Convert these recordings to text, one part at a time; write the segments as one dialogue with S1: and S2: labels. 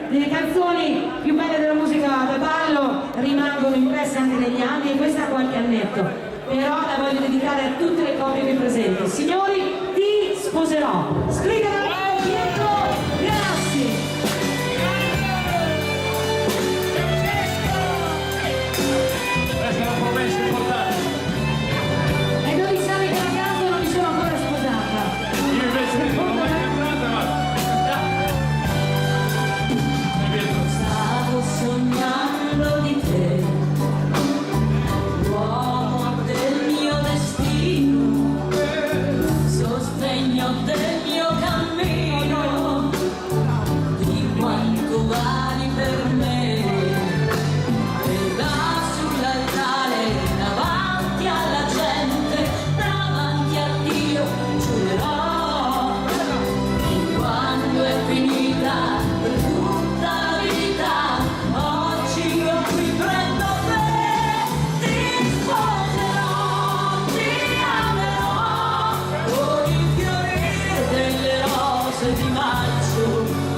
S1: delle canzoni più belle della musica da ballo rimangono impresse anche negli anni, e questa ha qualche annetto, però la voglio dedicare a tutte le coppie qui presenti. Signori, ti sposerò. Scrivete Pietro Grassi.
S2: Questa è una promessa importante.
S1: E noi siamo che a caso non mi sono ancora sposata.
S2: Io invece non sono mai entrata, ma...
S1: Stavo sognando di te, uomo del mio destino, sostegno del mio cammino, di quanto vali per me. E là sull'altare, davanti alla gente, davanti a Dio, giurerò, che quando è finita per tutta la vita, oggi io qui prendo te, ti sposerò, ti amerò, con il fiorire delle rose di maggio,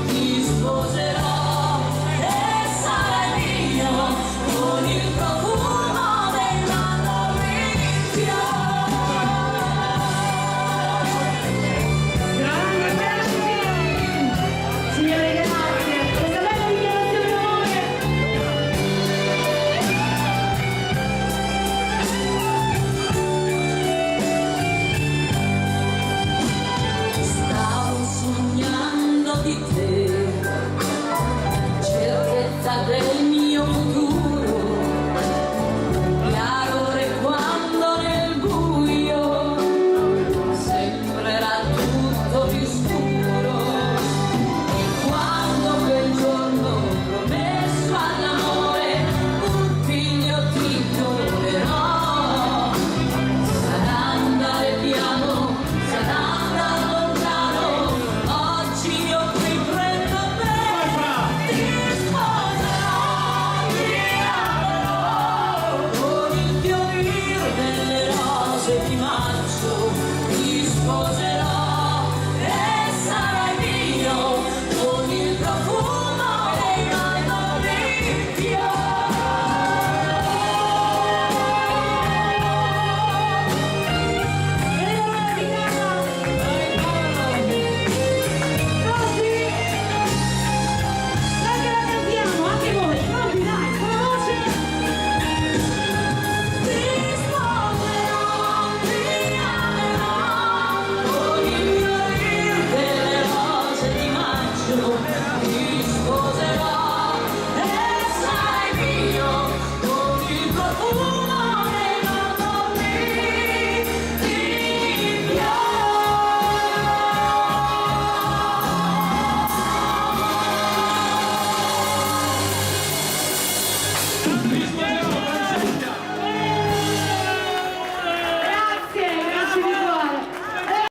S1: ti sposerò e sarai mio, con il profumo dell'anno limpio. Grande grazie, signore, grazie. Questa bella dichiarazione d'amore. Stavo sognando di te, certezza del mio futuro, chiarore quando nel buio sembrerà tutto più scuro, e quando quel giorno promesso all'amore un figlio ti donerò, sarà andare piano, sarà andare lontano, oggi io qui prendo te, ti sposerò, ti amerò, con il fiorire delle rose di maggio, ti sposerò e sarai mio, con il profumo dell'anno limpio.
S2: Ti sposerò!